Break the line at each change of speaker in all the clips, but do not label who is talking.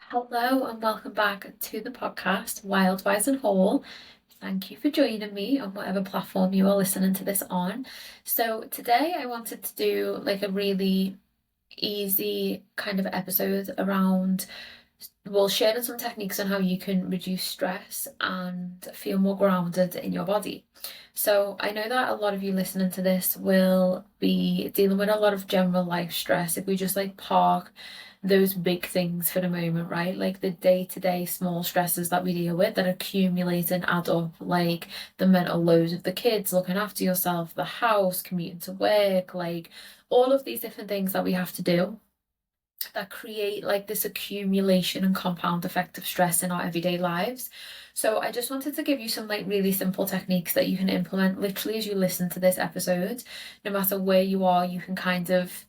Hello and welcome back to the podcast, Wild, Wise and Whole. Thank you for joining me on whatever platform you are listening to this on. So today I wanted to do like a really easy kind of episode around, well, sharing some techniques on how you can reduce stress and feel more grounded in your body. So I know that a lot of you listening to this will be dealing with a lot of general life stress. If we just like park those big things for the moment, right? Like the day-to-day small stresses that we deal with that accumulate and add up, like the mental load of the kids, looking after yourself, the house, commuting to work, like all of these different things that we have to do that create like this accumulation and compound effect of stress in our everyday lives. So I just wanted to give you some like really simple techniques that you can implement literally as you listen to this episode. No matter where you are, you can kind of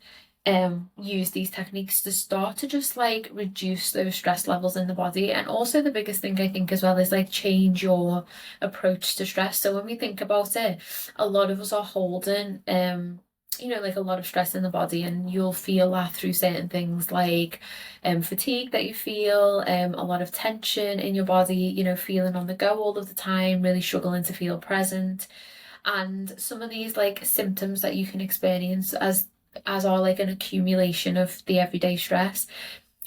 use these techniques to start to just like reduce those stress levels in the body. And also the biggest thing I think as well is like change your approach to stress. So when we think about it, a lot of us are holding like a lot of stress in the body, and you'll feel that through certain things like fatigue that you feel, a lot of tension in your body, feeling on the go all of the time, really struggling to feel present. And some of these like symptoms that you can experience as are like an accumulation of the everyday stress.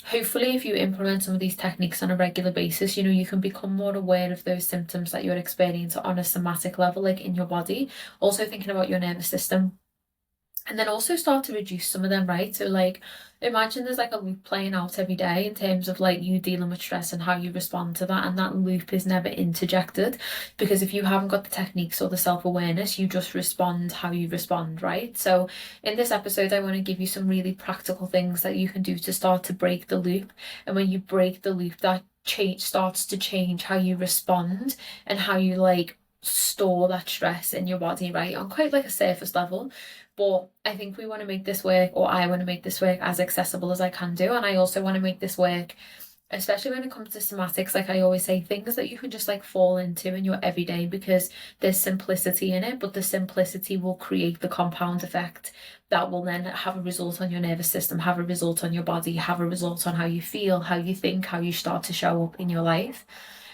Hopefully, if you implement some of these techniques on a regular basis, you can become more aware of those symptoms that you're experiencing on a somatic level, like in your body. Also thinking about your nervous system, and then also start to reduce some of them, right? So like imagine there's like a loop playing out every day in terms of like you dealing with stress and how you respond to that, and that loop is never interjected, because if you haven't got the techniques or the self-awareness, you just respond how you respond, right? So in this episode I want to give you some really practical things that you can do to start to break the loop. And when you break the loop, that change starts to change how you respond and how you like store that stress in your body, right, on quite like a surface level. But I think we want to make this work, or I want to make this work as accessible as I can do. And I also want to make this work, especially when it comes to somatics, like I always say, things that you can just like fall into in your everyday, because there's simplicity in it, but the simplicity will create the compound effect that will then have a result on your nervous system, have a result on your body, have a result on how you feel, how you think, how you start to show up in your life.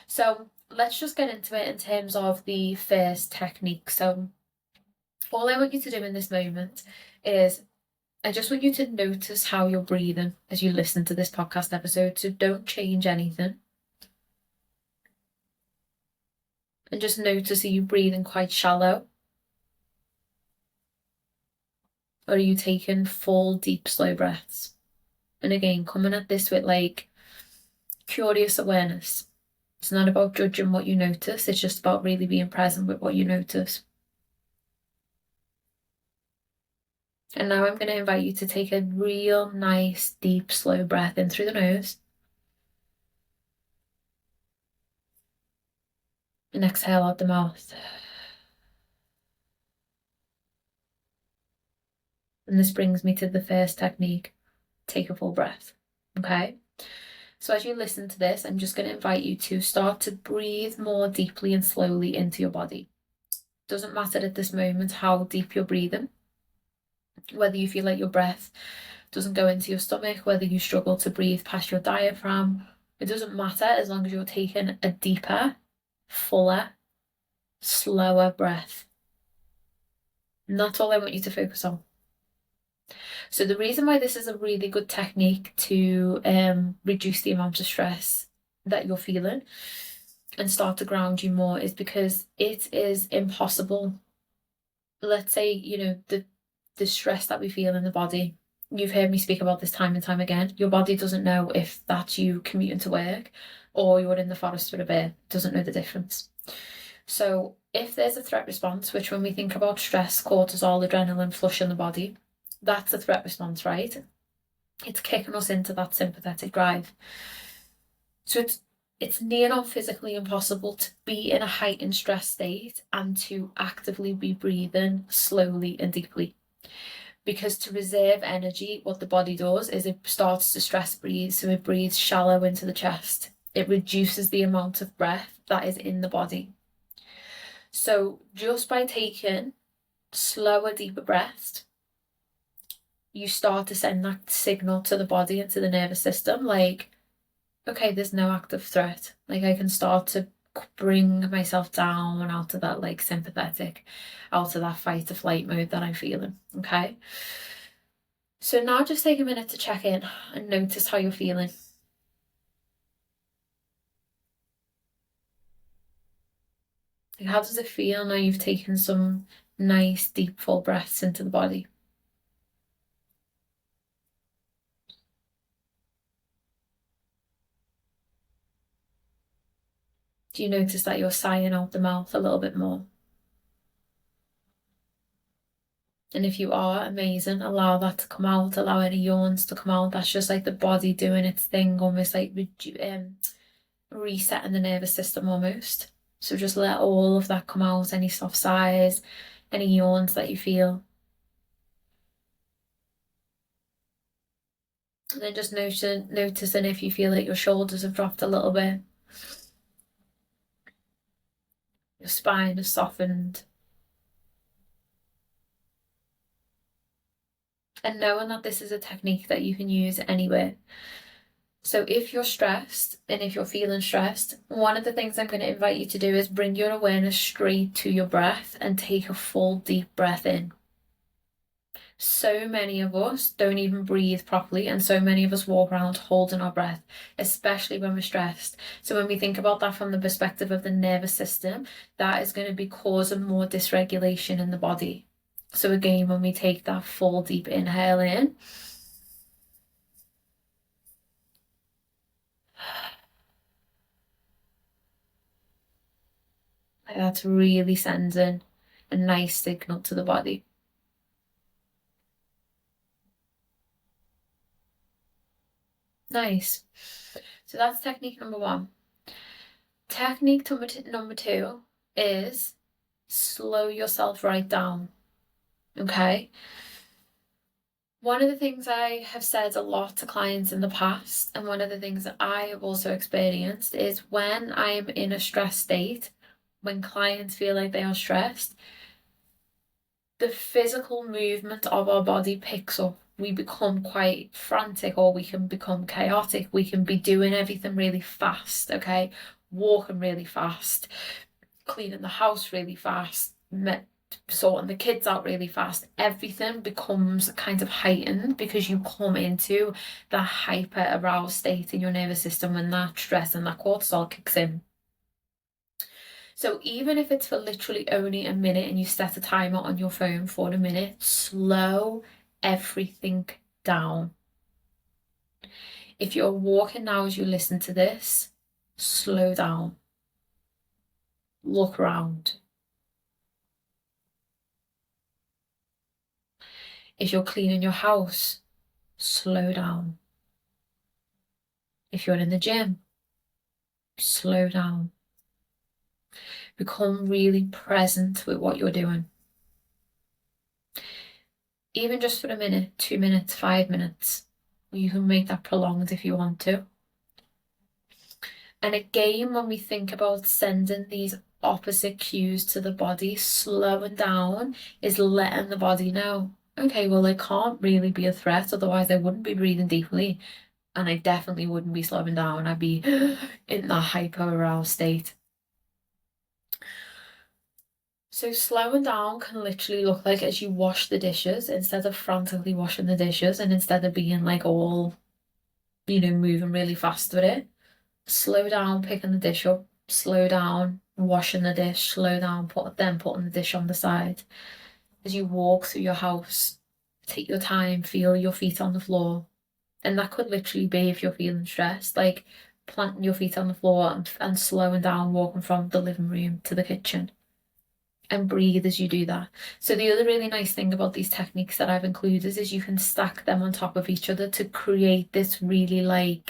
So let's just get into it in terms of the first technique. So all I want you to do in this moment is I just want you to notice how you're breathing as you listen to this podcast episode. So don't change anything. And just notice, are you breathing quite shallow? Or are you taking full, deep, slow breaths? And again, coming at this with like curious awareness. It's not about judging what you notice, it's just about really being present with what you notice. And now I'm going to invite you to take a real nice, deep, slow breath in through the nose. And exhale out the mouth. And this brings me to the first technique. Take a full breath. Okay? So as you listen to this, I'm just going to invite you to start to breathe more deeply and slowly into your body. Doesn't matter at this moment how deep you're breathing, whether you feel like your breath doesn't go into your stomach, whether you struggle to breathe past your diaphragm. It doesn't matter as long as you're taking a deeper, fuller, slower breath. And that's all I want you to focus on. So the reason why this is a really good technique to reduce the amount of stress that you're feeling and start to ground you more is because it is impossible. Let's say, the stress that we feel in the body. You've heard me speak about this time and time again. Your body doesn't know if that's you commuting to work or you're in the forest with a bear. It doesn't know the difference. So if there's a threat response, which when we think about stress, cortisol, adrenaline flush in the body, that's a threat response, right? It's kicking us into that sympathetic drive. So it's near on physically impossible to be in a heightened stress state and to actively be breathing slowly and deeply. Because to reserve energy, what the body does is it starts to stress breathe, so it breathes shallow into the chest. It reduces the amount of breath that is in the body. So just by taking slower, deeper breaths, you start to send that signal to the body and to the nervous system, like, okay, there's no active threat. Like I can start to bring myself down out of that like sympathetic, out of that fight or flight mode that I'm feeling. Okay. So now just take a minute to check in and notice how you're feeling. Like, how does it feel now you've taken some nice deep full breaths into the body? Do you notice that you're sighing out the mouth a little bit more? And if you are, amazing, allow that to come out, allow any yawns to come out. That's just like the body doing its thing, almost like resetting the nervous system almost. So just let all of that come out, any soft sighs, any yawns that you feel. And then just noticing if you feel like your shoulders have dropped a little bit, your spine has softened. And knowing that this is a technique that you can use anywhere. So if you're stressed and if you're feeling stressed, one of the things I'm going to invite you to do is bring your awareness straight to your breath and take a full deep breath in. So many of us don't even breathe properly, and so many of us walk around holding our breath, especially when we're stressed. So when we think about that from the perspective of the nervous system, that is going to be causing more dysregulation in the body. So again, when we take that full deep inhale in, that's really sending a nice signal to the body. Nice. So that's technique number one. Technique number two is slow yourself right down. Okay. One of the things I have said a lot to clients in the past, and one of the things that I have also experienced, is when I'm in a stress state, when clients feel like they are stressed, the physical movement of our body picks up. We become quite frantic, or we can become chaotic. We can be doing everything really fast, okay? Walking really fast, cleaning the house really fast, sorting the kids out really fast. Everything becomes kind of heightened because you come into the hyper aroused state in your nervous system when that stress and that cortisol kicks in. So even if it's for literally only a minute and you set a timer on your phone for a minute, slow everything down. If you're walking now as you listen to this, slow down. Look around. If you're cleaning your house, slow down. If you're in the gym, slow down. Become really present with what you're doing. Even just for a minute, 2 minutes, 5 minutes. You can make that prolonged if you want to. And again, when we think about sending these opposite cues to the body, slowing down is letting the body know, okay, well, it can't really be a threat, otherwise I wouldn't be breathing deeply, and I definitely wouldn't be slowing down. I'd be in that hyper aroused state. So slowing down can literally look like as you wash the dishes, instead of frantically washing the dishes and instead of being like all, moving really fast with it, slow down picking the dish up, slow down washing the dish, slow down putting the dish on the side. As you walk through your house, take your time, feel your feet on the floor. And that could literally be, if you're feeling stressed, like planting your feet on the floor and slowing down, walking from the living room to the kitchen. And breathe as you do that. So the other really nice thing about these techniques that I've included is you can stack them on top of each other to create this really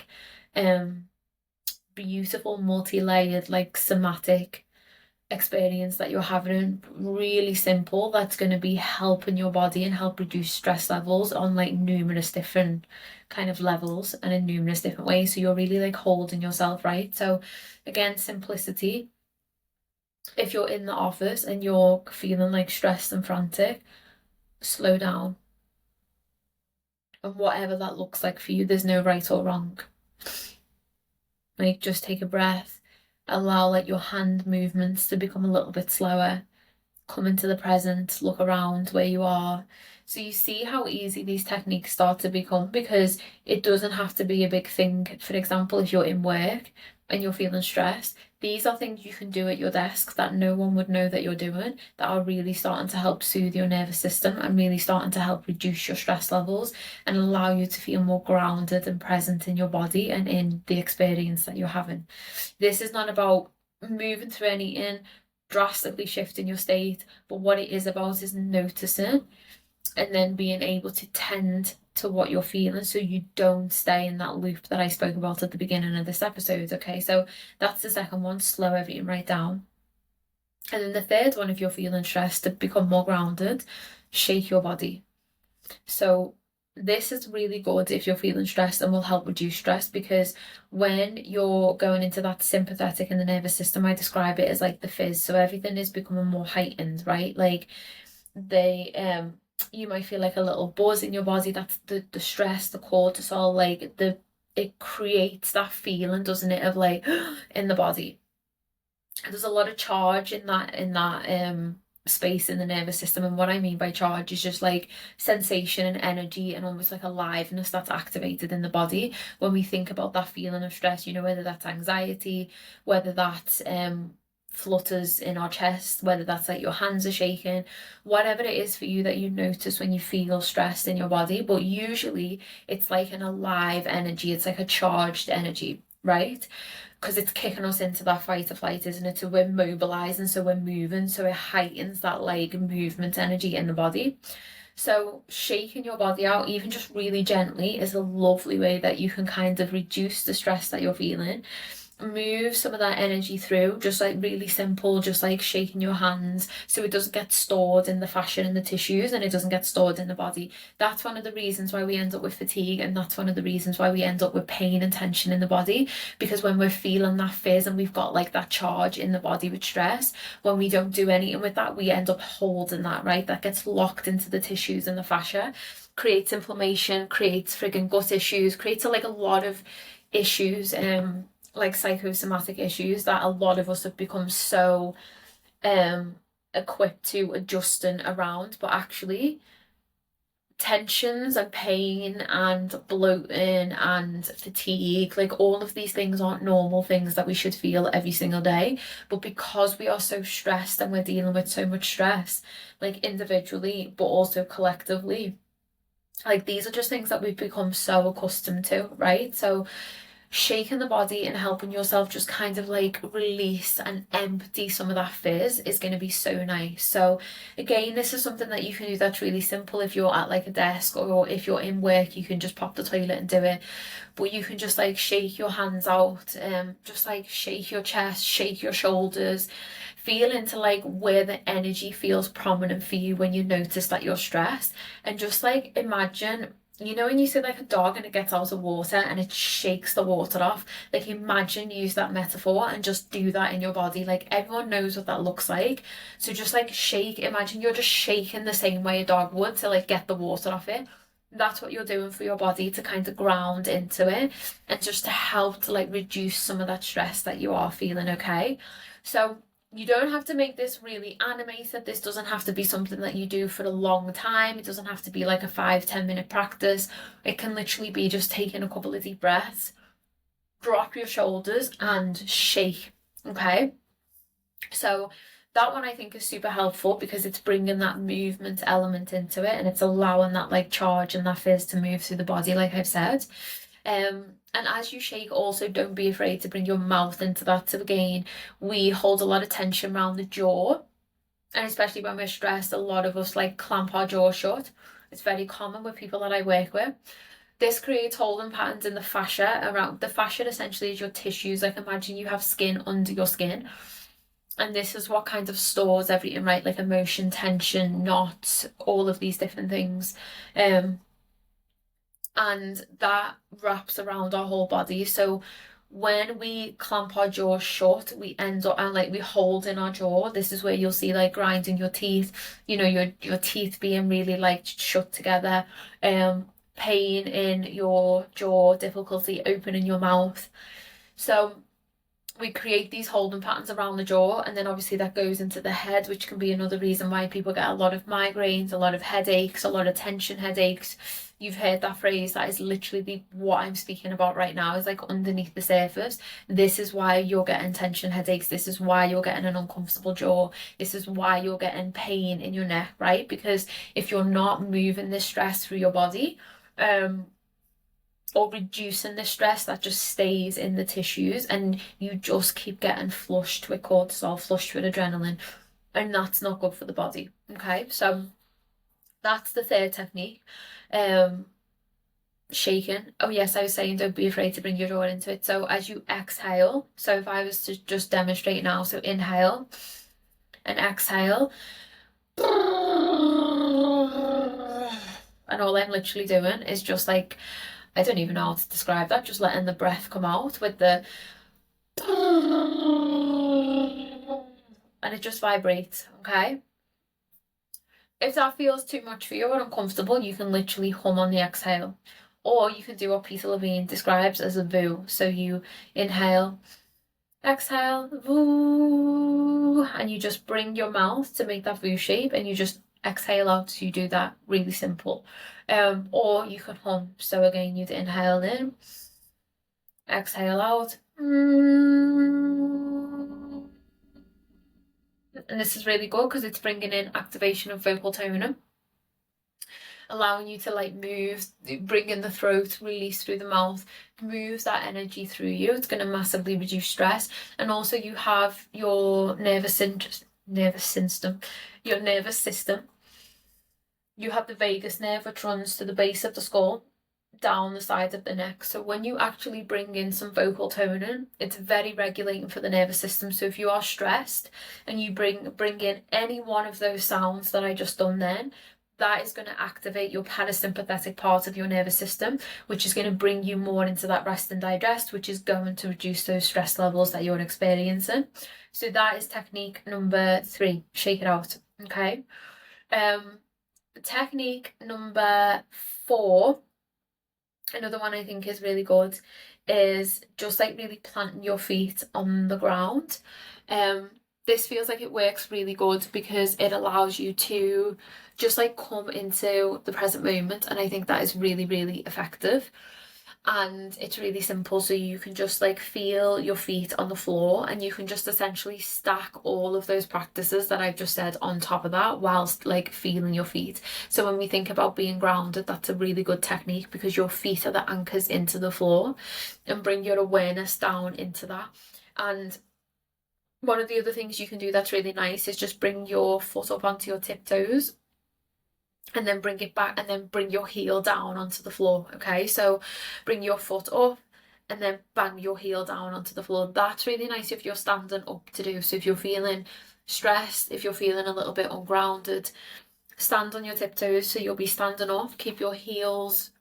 beautiful multi-layered somatic experience that you're having, really simple, that's going to be helping your body and help reduce stress levels on numerous different kind of levels and in numerous different ways. So you're really holding yourself, right? So again, simplicity. If you're in the office and you're feeling stressed and frantic, slow down. And whatever that looks like for you, there's no right or wrong. Like, just take a breath, allow like your hand movements to become a little bit slower, come into the present, look around where you are. So you see how easy these techniques start to become, because it doesn't have to be a big thing. For example, if you're in work and you're feeling stressed, these are things you can do at your desk that no one would know that you're doing, that are really starting to help soothe your nervous system and really starting to help reduce your stress levels and allow you to feel more grounded and present in your body and in the experience that you're having. This is not about moving through anything, drastically shifting your state, but what it is about is noticing and then being able to tend to what you're feeling so you don't stay in that loop that I spoke about at the beginning of this episode. Okay, so that's the second one, slow everything right down. And then the third one, if you're feeling stressed, to become more grounded, shake your body. So this is really good if you're feeling stressed and will help reduce stress, because when you're going into that sympathetic in the nervous system, I describe it as like the fizz. So everything is becoming more heightened, right? Like you might feel like a little buzz in your body. That's the stress, the cortisol, like it creates that feeling, doesn't it, of like in the body. There's a lot of charge in that space in the nervous system, and what I mean by charge is just like sensation and energy and almost like aliveness that's activated in the body when we think about that feeling of stress, whether that's anxiety, whether that's flutters in our chest, whether that's like your hands are shaking, whatever it is for you that you notice when you feel stressed in your body. But usually it's like an alive energy, it's like a charged energy, right? Because it's kicking us into that fight or flight, isn't it? So we're mobilizing, so we're moving, so it heightens that like movement energy in the body. So shaking your body out, even just really gently, is a lovely way that you can kind of reduce the stress that you're feeling, move some of that energy through, just like really simple, just like shaking your hands so it doesn't get stored in the fascia and the tissues and it doesn't get stored in the body. That's one of the reasons why we end up with fatigue, and that's one of the reasons why we end up with pain and tension in the body, because when we're feeling that fizz and we've got like that charge in the body with stress, when we don't do anything with that, we end up holding that, right? That gets locked into the tissues and the fascia, creates inflammation, creates friggin' gut issues, creates like a lot of issues, like psychosomatic issues that a lot of us have become so equipped to adjusting around. But actually, tensions and pain and bloating and fatigue, like all of these things aren't normal things that we should feel every single day. But because we are so stressed and we're dealing with so much stress, like individually but also collectively, like these are just things that we've become so accustomed to, right? So shaking the body and helping yourself just kind of like release and empty some of that fizz is going to be so nice. So again, this is something that you can do that's really simple. If you're at like a desk or if you're in work, you can just pop the toilet and do it. But you can just like shake your hands out, just like shake your chest, shake your shoulders, feel into like where the energy feels prominent for you when you notice that you're stressed, and just like imagine, when you see like a dog and it gets out of water and it shakes the water off, like imagine, use that metaphor and just do that in your body. Like everyone knows what that looks like. So just like shake, imagine you're just shaking the same way a dog would to like get the water off it. That's what you're doing for your body to kind of ground into it and just to help to like reduce some of that stress that you are feeling, okay? So you don't have to make this really animated. This doesn't have to be something that you do for a long time. It doesn't have to be like a 5-10 minute practice. It can literally be just taking a couple of deep breaths, drop your shoulders and shake, okay? So that one I think is super helpful because it's bringing that movement element into it and it's allowing that like charge and that fizz to move through the body, like I've said. And as you shake, also don't be afraid to bring your mouth into that. So again, we hold a lot of tension around the jaw, and especially when we're stressed, a lot of us like clamp our jaw shut. It's very common with people that I work with. This creates holding patterns in the fascia around. The fascia essentially is your tissues. Like imagine you have skin under your skin. And this is what kind of stores everything, right? Like emotion, tension, knots, all of these different things. And that wraps around our whole body. So when we clamp our jaw shut, we end up and like we hold in our jaw. This is where you'll see like grinding your teeth, your teeth being really like shut together, pain in your jaw, difficulty opening your mouth. So we create these holding patterns around the jaw, and then obviously that goes into the head, which can be another reason why people get a lot of migraines, a lot of headaches, a lot of tension headaches. You've heard that phrase. That is literally what I'm speaking about right now, is like underneath the surface. This is why you're getting tension headaches. This is why you're getting an uncomfortable jaw. This is why you're getting pain in your neck, right? Because if you're not moving this stress through your body, or reducing the stress, that just stays in the tissues, and you just keep getting flushed with cortisol, flushed with adrenaline, and that's not good for the body. Okay, so that's the third technique. Shaking. Oh yes, I was saying don't be afraid to bring your jaw into it. So as you exhale, so if I was to just demonstrate now, so inhale and exhale, and all I'm literally doing is just like, I don't even know how to describe that, just letting the breath come out with the, and it just vibrates. Okay, if that feels too much for you or uncomfortable, you can literally hum on the exhale, or you can do what Peter Levine describes as a voo. So you inhale, exhale, voo, and you just bring your mouth to make that voo shape, and you just exhale out. So you do that really simple. Or you can hum. So again, you'd inhale in, exhale out. And this is really good because it's bringing in activation of vocal toning, allowing you to like move, bring in the throat, release through the mouth, move that energy through you. It's going to massively reduce stress. And also you have your nervous system. You have the vagus nerve, which runs to the base of the skull, down the side of the neck. So when you actually bring in some vocal toning, it's very regulating for the nervous system. So if you are stressed and you bring in any one of those sounds that I just done then, that is going to activate your parasympathetic part of your nervous system, which is going to bring you more into that rest and digest, which is going to reduce those stress levels that you're experiencing. So that is technique number 3, shake it out. Okay. Technique number 4, another one I think is really good, is just like really planting your feet on the ground. This feels like it works really good because it allows you to just like come into the present moment, and I think that is really, really effective. And it's really simple, so you can just like feel your feet on the floor, and you can just essentially stack all of those practices that I've just said on top of that whilst like feeling your feet. So when we think about being grounded, that's a really good technique because your feet are the anchors into the floor, and bring your awareness down into that. And one of the other things you can do that's really nice is just bring your foot up onto your tiptoes, and then bring it back, and then bring your heel down onto the floor. Okay, so bring your foot up and then bang your heel down onto the floor. That's really nice if you're standing up to do. So if you're feeling stressed, if you're feeling a little bit ungrounded, stand on your tiptoes, so you'll be standing up. Keep your heels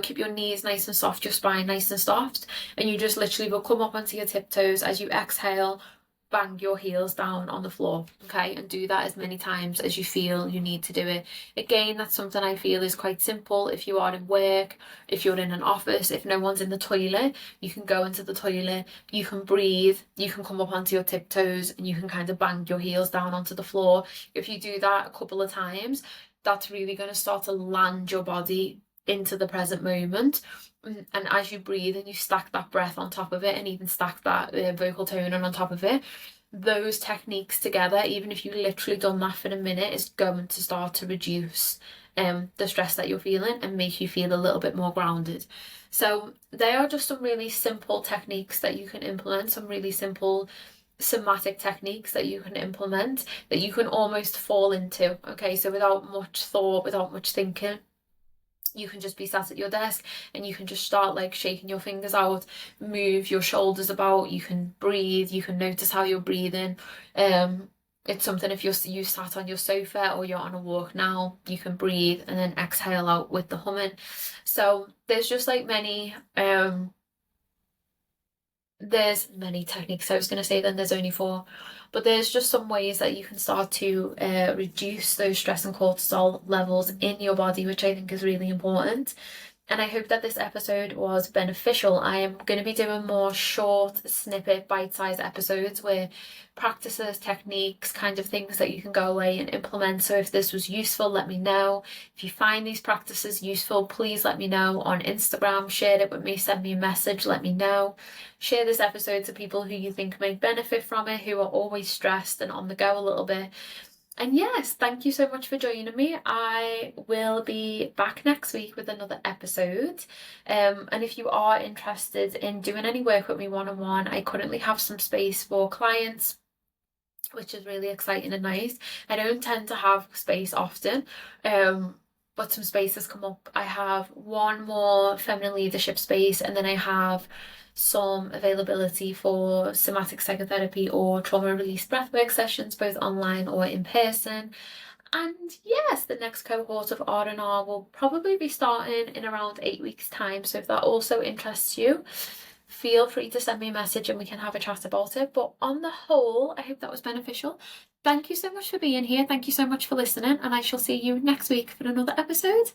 keep your knees nice and soft, your spine nice and soft, and you just literally will come up onto your tiptoes. As you exhale, bang your heels down on the floor. Okay, and do that as many times as you feel you need to do it. Again, that's something I feel is quite simple. If you are in work, if you're in an office, if no one's in the toilet, you can go into the toilet, you can breathe, you can come up onto your tiptoes, and you can kind of bang your heels down onto the floor. If you do that a couple of times, that's really going to start to land your body into the present moment. And as you breathe and you stack that breath on top of it, and even stack that vocal toning on top of it, those techniques together, even if you literally done that for a minute, is going to start to reduce the stress that you're feeling and make you feel a little bit more grounded. So they are just some really simple techniques that you can implement, some really simple somatic techniques that you can implement, that you can almost fall into. Okay, so without much thought, without much thinking, you can just be sat at your desk and you can just start like shaking your fingers out, move your shoulders about, you can breathe, you can notice how you're breathing. It's something, if you sat on your sofa or you're on a walk now, you can breathe and then exhale out with the humming. So there's just like there's many techniques. I was going to say then there's only 4, but there's just some ways that you can start to reduce those stress and cortisol levels in your body, which I think is really important. And I hope that this episode was beneficial. I am going to be doing more short, snippet, bite-sized episodes where practices, techniques, kind of things that you can go away and implement. So if this was useful, let me know. If you find these practices useful, please let me know on Instagram. Share it with me, send me a message, let me know. Share this episode to people who you think may benefit from it, who are always stressed and on the go a little bit. And yes, thank you so much for joining me. I will be back next week with another episode. And if you are interested in doing any work with me one-on-one, I currently have some space for clients, which is really exciting and nice. I don't tend to have space often, but some space has come up. I have one more feminine leadership space, and then I have some availability for somatic psychotherapy or trauma release breathwork sessions, both online or in person. And yes, the next cohort of R&R will probably be starting in around 8 weeks' time. So if that also interests you, feel free to send me a message and we can have a chat about it. But on the whole, I hope that was beneficial. Thank you so much for being here. Thank you so much for listening, and I shall see you next week for another episode.